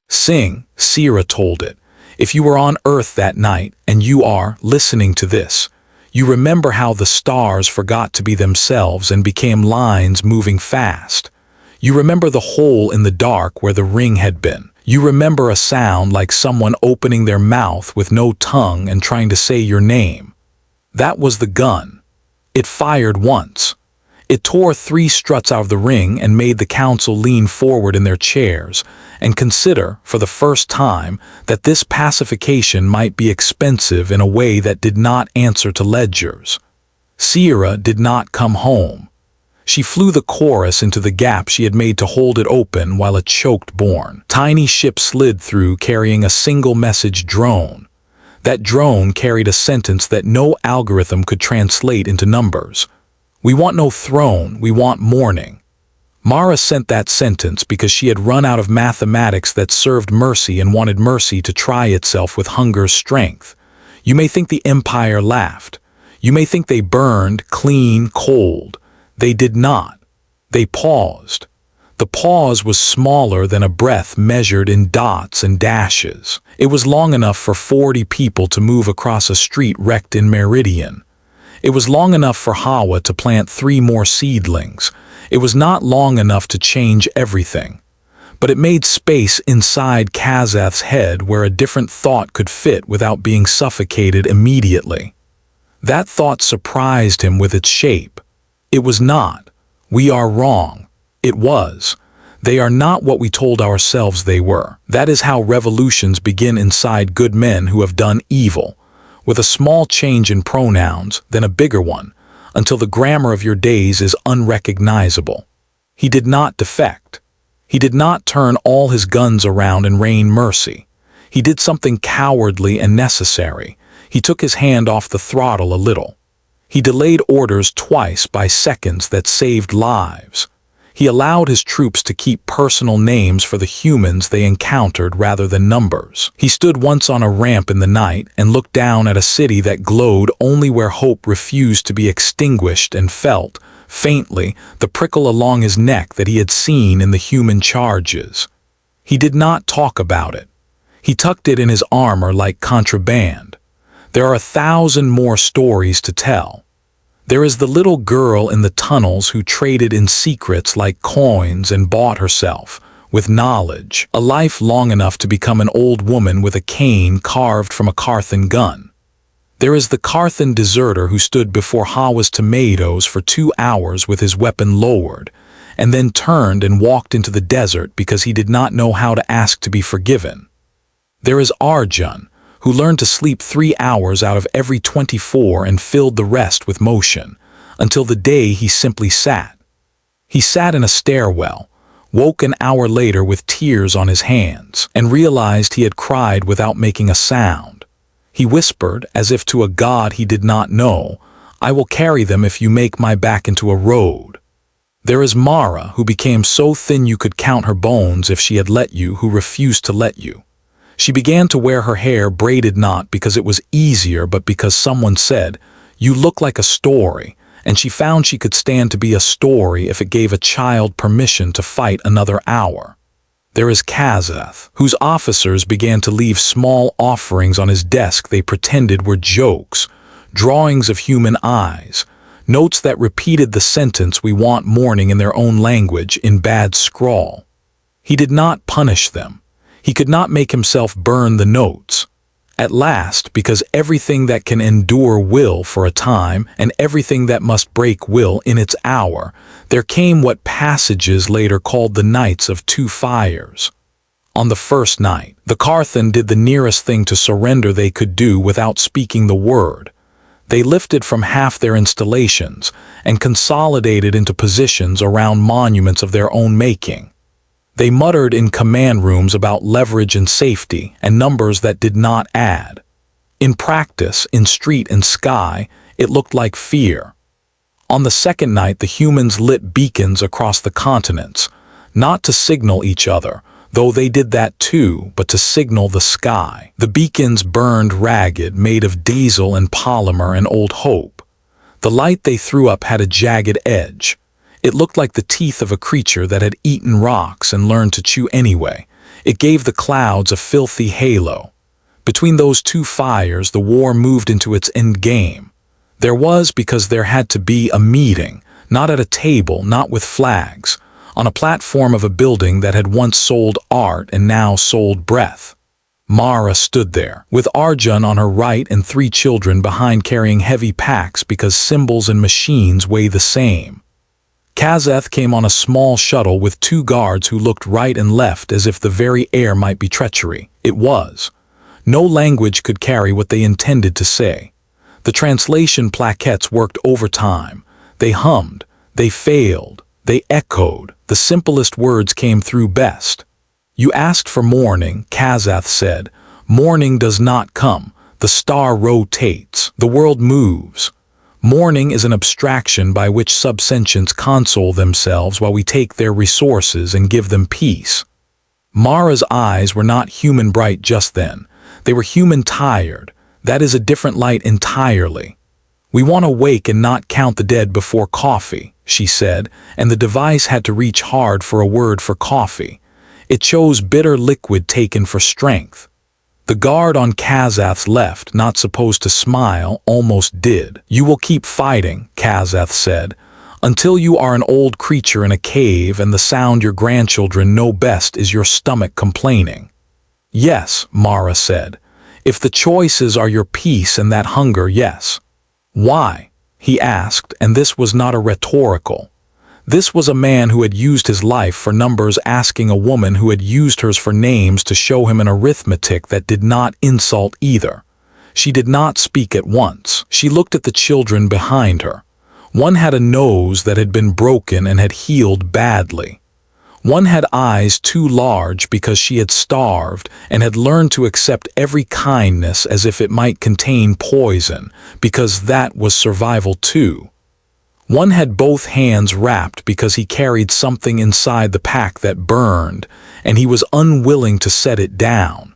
"Sing," Sierra told it. "If you were on Earth that night, and you are listening to this, you remember how the stars forgot to be themselves and became lines moving fast. You remember the hole in the dark where the ring had been. You remember a sound like someone opening their mouth with no tongue and trying to say your name. That was the gun. It fired once. It tore 3 struts out of the ring and made the council lean forward in their chairs and consider, for the first time, that this pacification might be expensive in a way that did not answer to ledgers. Sierra did not come home. She flew the Chorus into the gap she had made to hold it open while a choked born tiny ship slid through carrying a single message drone. That drone carried a sentence that no algorithm could translate into numbers. "We want no throne, we want mourning." Mara sent that sentence because she had run out of mathematics that served mercy and wanted mercy to try itself with hunger's strength. You may think the Empire laughed. You may think they burned, clean, cold. They did not. They paused. The pause was smaller than a breath measured in dots and dashes. It was long enough for 40 people to move across a street wrecked in Meridian. It was long enough for Hawa to plant 3 more seedlings. It was not long enough to change everything. But it made space inside Kazath's head where a different thought could fit without being suffocated immediately. That thought surprised him with its shape. It was not. We are wrong. It was. They are not what we told ourselves they were. That is how revolutions begin inside good men who have done evil, with a small change in pronouns, then a bigger one, until the grammar of your days is unrecognizable. He did not defect. He did not turn all his guns around and rain mercy. He did something cowardly and necessary. He took his hand off the throttle a little. He delayed orders twice by seconds that saved lives. He allowed his troops to keep personal names for the humans they encountered rather than numbers. He stood once on a ramp in the night and looked down at a city that glowed only where hope refused to be extinguished and felt, faintly, the prickle along his neck that he had seen in the human charges. He did not talk about it. He tucked it in his armor like contraband. There are 1,000 more stories to tell. There is the little girl in the tunnels who traded in secrets like coins and bought herself, with knowledge, a life long enough to become an old woman with a cane carved from a Carthan gun. There is the Carthan deserter who stood before Hawa's tomatoes for 2 hours with his weapon lowered, and then turned and walked into the desert because he did not know how to ask to be forgiven. There is Arjun, who learned to sleep 3 hours out of every 24 and filled the rest with motion, until the day he simply sat. He sat in a stairwell, woke an hour later with tears on his hands, and realized he had cried without making a sound. He whispered, as if to a god he did not know, "I will carry them if you make my back into a road." There is Mara, who became so thin you could count her bones if she had let you, who refused to let you. She began to wear her hair braided not because it was easier but because someone said, "You look like a story," and she found she could stand to be a story if it gave a child permission to fight another hour. There is Kazath, whose officers began to leave small offerings on his desk they pretended were jokes, drawings of human eyes, notes that repeated the sentence "we want mourning" in their own language in bad scrawl. He did not punish them. He could not make himself burn the notes. At last, because everything that can endure will for a time, and everything that must break will in its hour, there came what passages later called the Nights of Two Fires. On the first night, the Carthan did the nearest thing to surrender they could do without speaking the word. They lifted from half their installations and consolidated into positions around monuments of their own making. They muttered in command rooms about leverage and safety and numbers that did not add. In practice, in street and sky, it looked like fear. On the second night, the humans lit beacons across the continents, not to signal each other, though they did that too, but to signal the sky. The beacons burned ragged, made of diesel and polymer and old hope. The light they threw up had a jagged edge. It looked like the teeth of a creature that had eaten rocks and learned to chew anyway. It gave the clouds a filthy halo. Between those two fires, the war moved into its end game. There was because there had to be a meeting, not at a table, not with flags, on a platform of a building that had once sold art and now sold breath. Mara stood there, with Arjun on her right and 3 children behind carrying heavy packs because symbols and machines weigh the same. Kazath came on a small shuttle with 2 guards who looked right and left as if the very air might be treachery. It was. No language could carry what they intended to say. The translation plaquettes worked overtime. They hummed. They failed. They echoed. The simplest words came through best. "You asked for morning," Kazath said. "Morning does not come. The star rotates. The world moves. Mourning is an abstraction by which subsentients console themselves while we take their resources and give them peace." Mara's eyes were not human bright just then. They were human tired. That is a different light entirely. "We want to wake and not count the dead before coffee," she said, and the device had to reach hard for a word for coffee. It chose bitter liquid taken for strength. The guard on Kazath's left, not supposed to smile, almost did. "You will keep fighting," Kazath said, "until you are an old creature in a cave and the sound your grandchildren know best is your stomach complaining." "Yes," Mara said. "If the choices are your peace and that hunger, yes." "Why?" he asked, and this was not a rhetorical. This was a man who had used his life for numbers asking a woman who had used hers for names to show him an arithmetic that did not insult either. She did not speak at once. She looked at the children behind her. One had a nose that had been broken and had healed badly. One had eyes too large because she had starved and had learned to accept every kindness as if it might contain poison, because that was survival too. One had both hands wrapped because he carried something inside the pack that burned, and he was unwilling to set it down.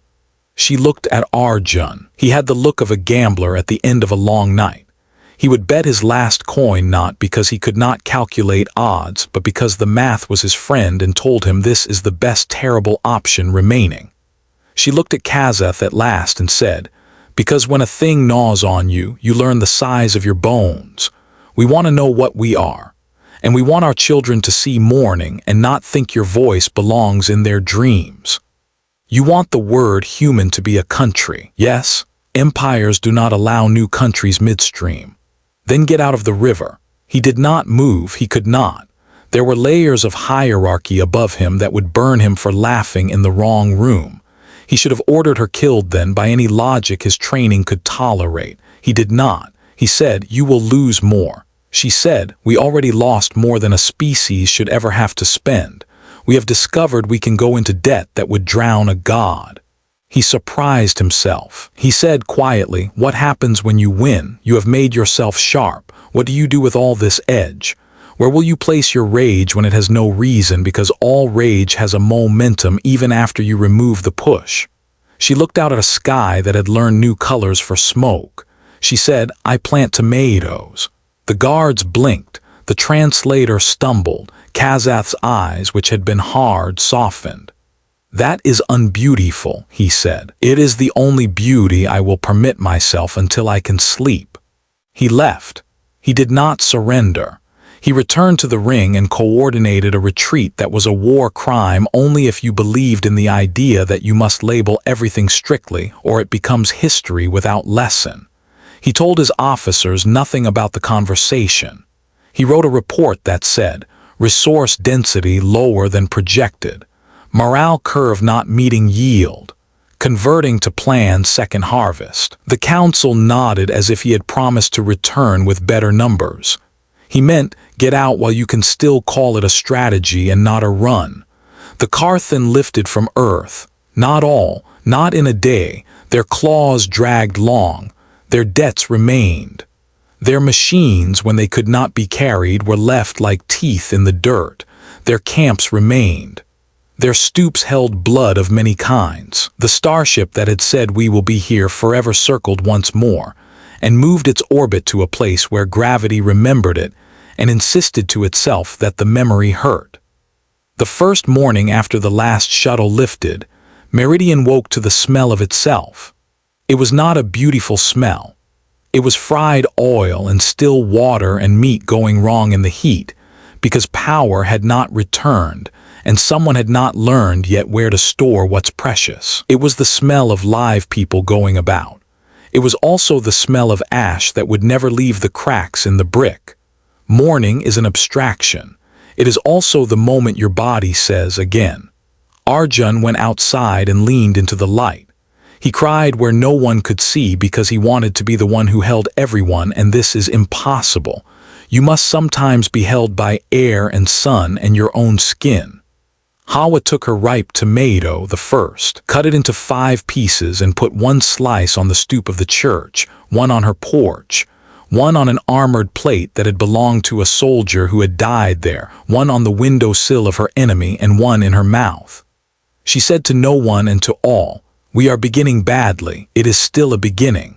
She looked at Arjun. He had the look of a gambler at the end of a long night. He would bet his last coin not because he could not calculate odds, but because the math was his friend and told him this is the best terrible option remaining. She looked at Kazeth at last and said, "Because when a thing gnaws on you, you learn the size of your bones. We want to know what we are, and we want our children to see morning and not think your voice belongs in their dreams. You want the word human to be a country. Yes, empires do not allow new countries midstream. Then get out of the river." He did not move, he could not. There were layers of hierarchy above him that would burn him for laughing in the wrong room. He should have ordered her killed then by any logic his training could tolerate. He did not. He said, "You will lose more." She said, "We already lost more than a species should ever have to spend. We have discovered we can go into debt that would drown a god." He surprised himself. He said quietly, "What happens when you win? You have made yourself sharp. What do you do with all this edge? Where will you place your rage when it has no reason, because all rage has a momentum even after you remove the push?" She looked out at a sky that had learned new colors for smoke. She said, "I plant tomatoes." The guards blinked. The translator stumbled. Kazeth's eyes, which had been hard, softened. "That is unbeautiful," he said. "It is the only beauty I will permit myself until I can sleep." He left. He did not surrender. He returned to the ring and coordinated a retreat that was a war crime only if you believed in the idea that you must label everything strictly or it becomes history without lesson. He told his officers nothing about the conversation. He wrote a report that said, "Resource density lower than projected. Morale curve not meeting yield. Converting to planned second harvest." The council nodded as if he had promised to return with better numbers. He meant, get out while you can still call it a strategy and not a run. The Carthan lifted from earth. Not all, not in a day. Their claws dragged long. Their debts remained. Their machines, when they could not be carried, were left like teeth in the dirt. Their camps remained. Their stoops held blood of many kinds. The starship that had said we will be here forever circled once more, and moved its orbit to a place where gravity remembered it and insisted to itself that the memory hurt. The first morning after the last shuttle lifted, Meridian woke to the smell of itself. It was not a beautiful smell. It was fried oil and still water and meat going wrong in the heat, because power had not returned, and someone had not learned yet where to store what's precious. It was the smell of live people going about. It was also the smell of ash that would never leave the cracks in the brick. Morning is an abstraction. It is also the moment your body says again. Arjun went outside and leaned into the light. He cried where no one could see because he wanted to be the one who held everyone, and this is impossible. You must sometimes be held by air and sun and your own skin. Hawa took her ripe tomato, the first, cut it into 5 pieces and put 1 slice on the stoop of the church, 1 on her porch, 1 on an armored plate that had belonged to a soldier who had died there, 1 on the windowsill of her enemy, and 1 in her mouth. She said to no one and to all, "We are beginning badly. It is still a beginning."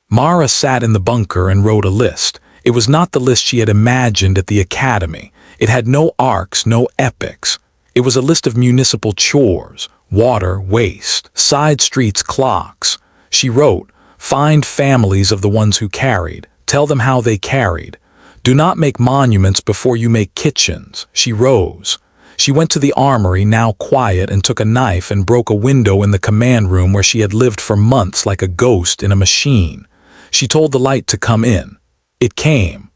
Mara sat in the bunker and wrote a list. It was not the list she had imagined at the academy. It had no arcs, no epics. It was a list of municipal chores, water, waste, side streets, clocks. She wrote, "Find families of the ones who carried. Tell them how they carried. Do not make monuments before you make kitchens." She rose. She went to the armory, now quiet, and took a knife and broke a window in the command room where she had lived for months like a ghost in a machine. She told the light to come in. It came.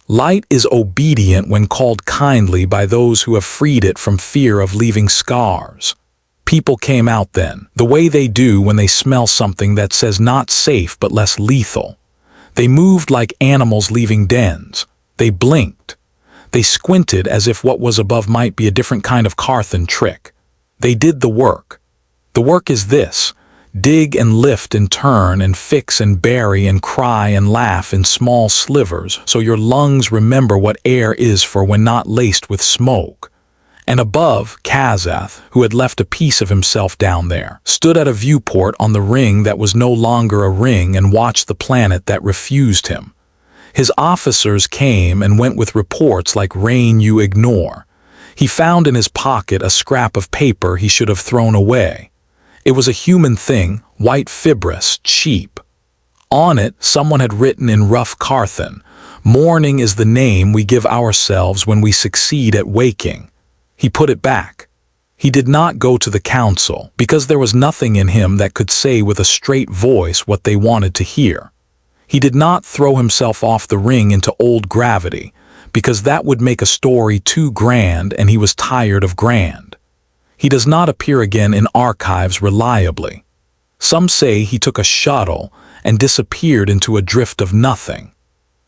Light is obedient when called kindly by those who have freed it from fear of leaving scars. People came out then, the way they do when they smell something that says not safe but less lethal. They moved like animals leaving dens. They blinked. They squinted as if what was above might be a different kind of Carthan trick. They did the work. The work is this: dig and lift and turn and fix and bury and cry and laugh in small slivers so your lungs remember what air is for when not laced with smoke. And above, Kazath, who had left a piece of himself down there, stood at a viewport on the ring that was no longer a ring and watched the planet that refused him. His officers came and went with reports like rain you ignore. He found in his pocket a scrap of paper he should have thrown away. It was a human thing, white fibrous, cheap. On it, someone had written in rough Carthan, "Morning is the name we give ourselves when we succeed at waking." He put it back. He did not go to the council, because there was nothing in him that could say with a straight voice what they wanted to hear. He did not throw himself off the ring into old gravity, because that would make a story too grand and he was tired of grand. He does not appear again in archives reliably. Some say he took a shuttle and disappeared into a drift of nothing.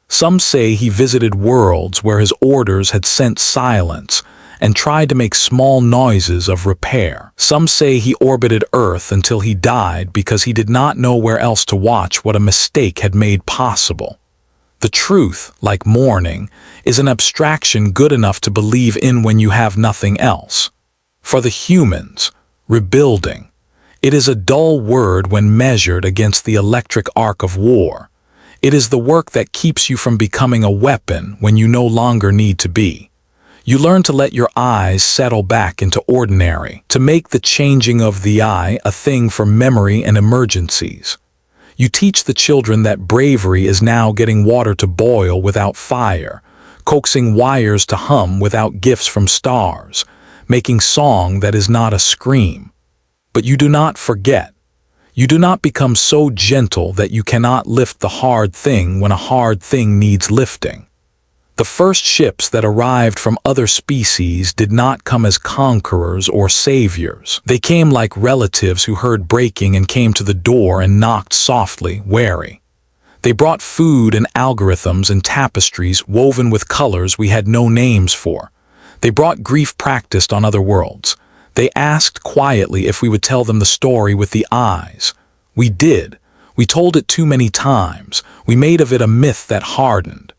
Some say he visited worlds where his orders had sent silence and tried to make small noises of repair. Some say he orbited Earth until he died because he did not know where else to watch what a mistake had made possible. The truth, like morning, is an abstraction good enough to believe in when you have nothing else. For the humans, rebuilding, it is a dull word when measured against the electric arc of war. It is the work that keeps you from becoming a weapon when you no longer need to be. You learn to let your eyes settle back into ordinary, to make the changing of the eye a thing for memory and emergencies. You teach the children that bravery is now getting water to boil without fire, coaxing wires to hum without gifts from stars, making song that is not a scream. But you do not forget. You do not become so gentle that you cannot lift the hard thing when a hard thing needs lifting. The first ships that arrived from other species did not come as conquerors or saviors. They came like relatives who heard breaking and came to the door and knocked softly, wary. They brought food and algorithms and tapestries woven with colors we had no names for. They brought grief practiced on other worlds. They asked quietly if we would tell them the story with the eyes. We did. We told it too many times. We made of it a myth that hardened.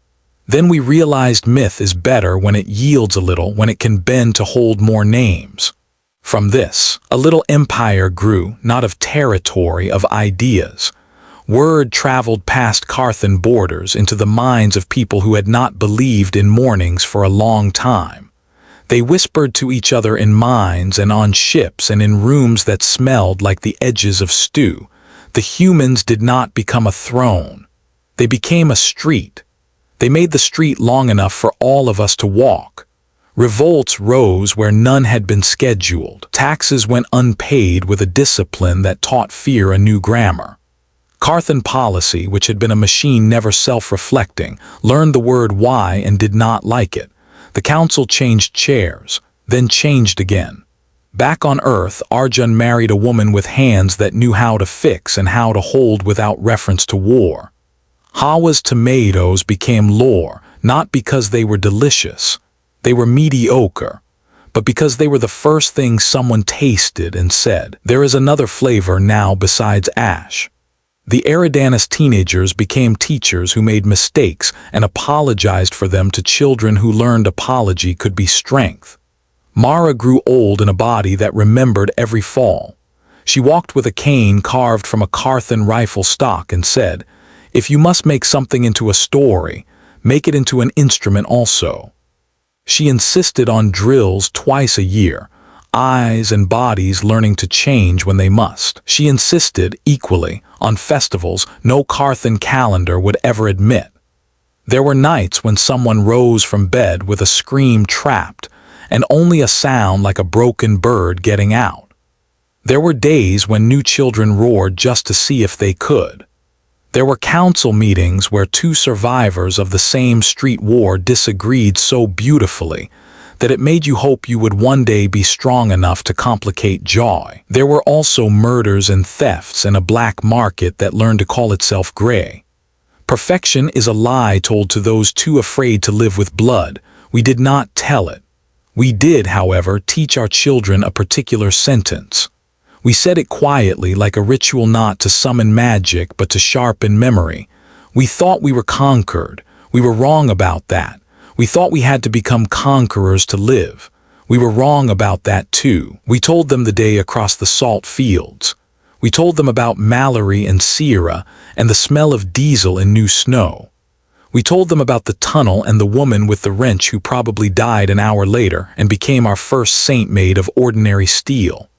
Then we realized myth is better when it yields a little, when it can bend to hold more names. From this, a little empire grew, not of territory, of ideas. Word traveled past Carthan borders into the minds of people who had not believed in mornings for a long time. They whispered to each other in mines and on ships and in rooms that smelled like the edges of stew. The humans did not become a throne. They became a street. They made the street long enough for all of us to walk. Revolts rose where none had been scheduled. Taxes went unpaid with a discipline that taught fear a new grammar. Carthan policy, which had been a machine never self-reflecting, learned the word why and did not like it. The council changed chairs, then changed again. Back on Earth, Arjun married a woman with hands that knew how to fix and how to hold without reference to war. Hawa's tomatoes became lore, not because they were delicious. They were mediocre, but because they were the first thing someone tasted and said, "There is another flavor now besides ash." The Eridanus teenagers became teachers who made mistakes and apologized for them to children who learned apology could be strength. Mara grew old in a body that remembered every fall. She walked with a cane carved from a Carthan rifle stock and said, "If you must make something into a story, make it into an instrument also." She insisted on drills twice a year, eyes and bodies learning to change when they must. She insisted, equally, on festivals no Carthan calendar would ever admit. There were nights when someone rose from bed with a scream trapped, and only a sound like a broken bird getting out. There were days when new children roared just to see if they could. There were council meetings where two survivors of the same street war disagreed so beautifully that it made you hope you would one day be strong enough to complicate joy. There were also murders and thefts and a black market that learned to call itself gray. Perfection is a lie told to those too afraid to live with blood. We did not tell it. We did, however, teach our children a particular sentence. We said it quietly, like a ritual, not to summon magic but to sharpen memory. We thought we were conquered. We were wrong about that. We thought we had to become conquerors to live. We were wrong about that too. We told them the day across the salt fields. We told them about Mallory and Sierra and the smell of diesel in new snow. We told them about the tunnel and the woman with the wrench who probably died an hour later and became our first saint made of ordinary steel.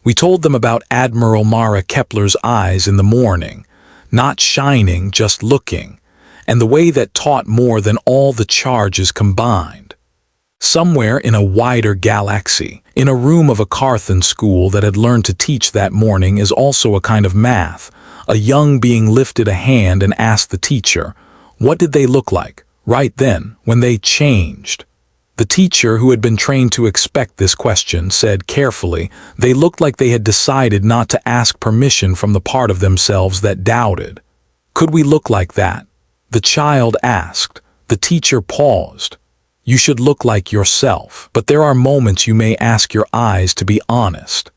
We told them about Admiral Mara Kepler's eyes in the morning, not shining, just looking, and the way that taught more than all the charges combined. Somewhere in a wider galaxy, in a room of a Carthan school that had learned to teach that morning is also a kind of math, a young being lifted a hand and asked the teacher, what did they look like, right then, when they changed? The teacher, who had been trained to expect this question, said carefully, they looked like they had decided not to ask permission from the part of themselves that doubted. Could we look like that? The child asked. The teacher paused. You should look like yourself, but there are moments you may ask your eyes to be honest.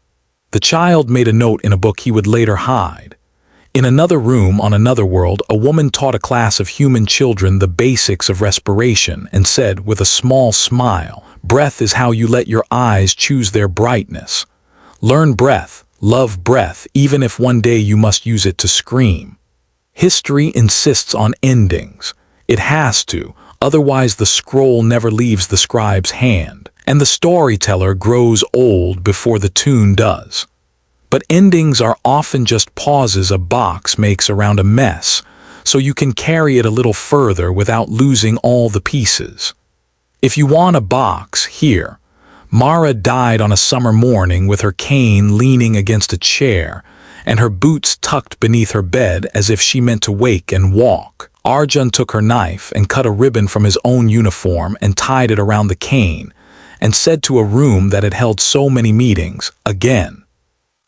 The child made a note in a book he would later hide. In another room on another world, a woman taught a class of human children the basics of respiration and said with a small smile, breath is how you let your eyes choose their brightness. Learn breath, love breath, even if one day you must use it to scream. History insists on endings. It has to, otherwise the scroll never leaves the scribe's hand, and the storyteller grows old before the tune does. But endings are often just pauses a box makes around a mess, so you can carry it a little further without losing all the pieces. If you want a box, here. Mara died on a summer morning with her cane leaning against a chair, and her boots tucked beneath her bed as if she meant to wake and walk. Arjun took her knife and cut a ribbon from his own uniform and tied it around the cane, and said to a room that had held so many meetings, again.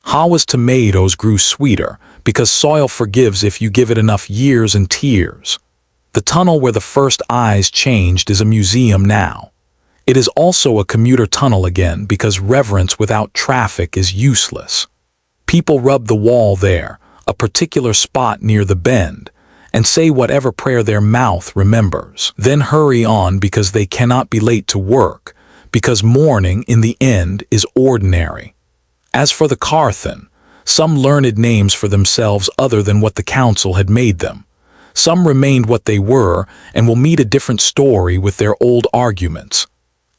Hawa's tomatoes grew sweeter, because soil forgives if you give it enough years and tears. The tunnel where the first eyes changed is a museum now. It is also a commuter tunnel again, because reverence without traffic is useless. People rub the wall there, a particular spot near the bend, and say whatever prayer their mouth remembers. Then hurry on because they cannot be late to work, because mourning in the end is ordinary. As for the Carthan, some learned names for themselves other than what the council had made them. Some remained what they were and will meet a different story with their old arguments.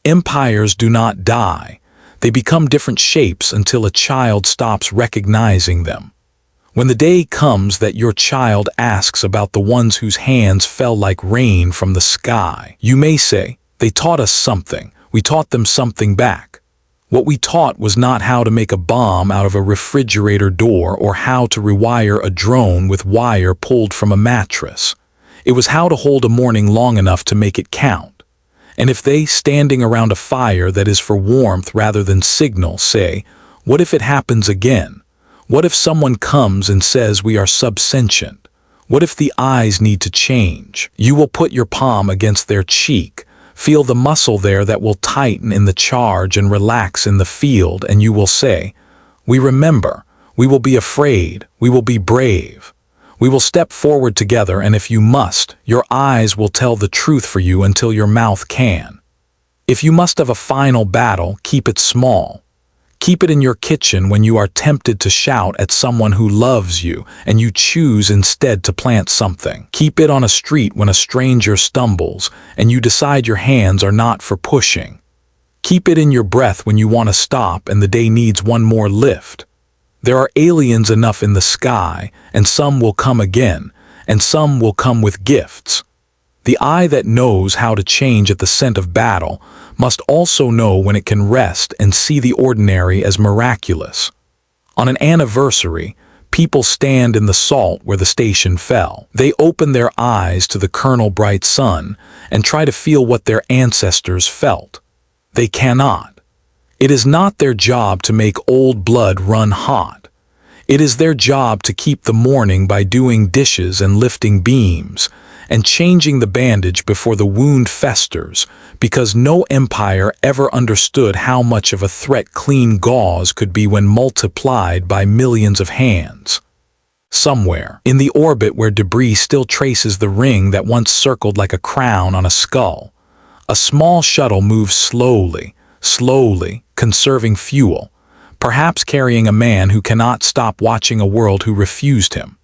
Empires do not die. They become different shapes until a child stops recognizing them. When the day comes that your child asks about the ones whose hands fell like rain from the sky, you may say, they taught us something, we taught them something back. What we taught was not how to make a bomb out of a refrigerator door or how to rewire a drone with wire pulled from a mattress. It was how to hold a morning long enough to make it count. And if they, standing around a fire that is for warmth rather than signal, say, what if it happens again? What if someone comes and says we are subsentient? What if the eyes need to change? You will put your palm against their cheek, feel the muscle there that will tighten in the charge and relax in the field, and you will say, we remember, we will be afraid, we will be brave. We will step forward together, and if you must, your eyes will tell the truth for you until your mouth can. If you must have a final battle, keep it small. Keep it in your kitchen when you are tempted to shout at someone who loves you and you choose instead to plant something. Keep it on a street when a stranger stumbles and you decide your hands are not for pushing. Keep it in your breath when you want to stop and the day needs one more lift. There are aliens enough in the sky, and some will come again, and some will come with gifts. The eye that knows how to change at the scent of battle must also know when it can rest and see the ordinary as miraculous. On an anniversary, People stand in the salt where the station fell. They open their eyes to the kernel bright sun and try to feel what their ancestors felt. They cannot. It is not their job to make old blood run hot. It is their job to keep the morning by doing dishes and lifting beams, and changing the bandage before the wound festers, because no empire ever understood how much of a threat clean gauze could be when multiplied by millions of hands. Somewhere, in the orbit where debris still traces the ring that once circled like a crown on a skull, a small shuttle moves slowly, conserving fuel, perhaps carrying a man who cannot stop watching a world who refused him.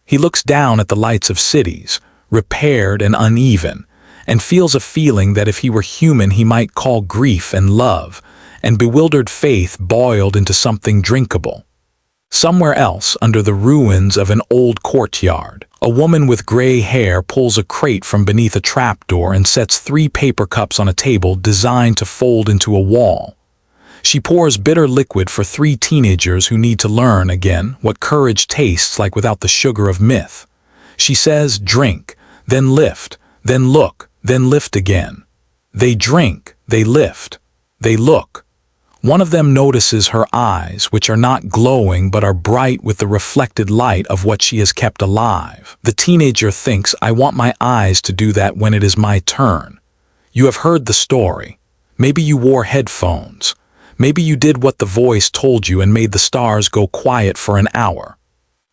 He looks down at the lights of cities, repaired and uneven, and feels a feeling that if he were human he might call grief and love, and bewildered faith boiled into something drinkable. Somewhere else, under the ruins of an old courtyard, a woman with gray hair pulls a crate from beneath a trapdoor and sets 3 paper cups on a table designed to fold into a wall. She pours bitter liquid for 3 teenagers who need to learn again what courage tastes like without the sugar of myth. She says, "Drink, then lift, then look, then lift again." They drink, they lift, they look. One of them notices her eyes, which are not glowing but are bright with the reflected light of what she has kept alive. The teenager thinks, "I want my eyes to do that when it is my turn." You have heard the story. Maybe you wore headphones. Maybe you did what the voice told you and made the stars go quiet for an hour.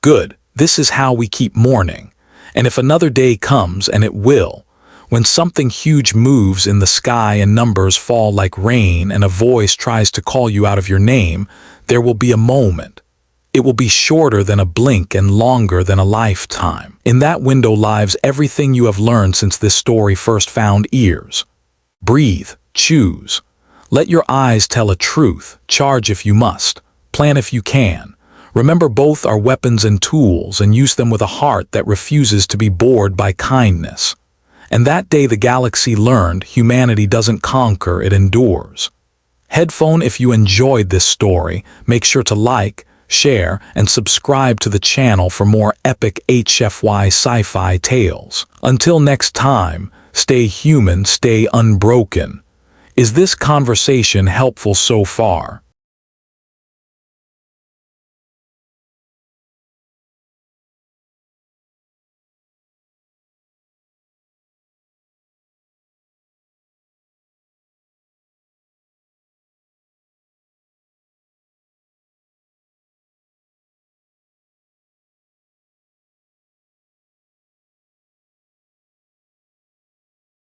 Good, this is how we keep mourning. And if another day comes, and it will, when something huge moves in the sky and numbers fall like rain and a voice tries to call you out of your name, there will be a moment. It will be shorter than a blink and longer than a lifetime. In that window lies everything you have learned since this story first found ears. Breathe, choose. Let your eyes tell a truth, charge if you must, plan if you can. Remember both are weapons and tools, and use them with a heart that refuses to be bored by kindness. And that day the galaxy learned humanity doesn't conquer, it endures. Headphone, if you enjoyed this story, make sure to like, share, and subscribe to the channel for more epic HFY sci-fi tales. Until next time, stay human, stay unbroken. Is this conversation helpful so far?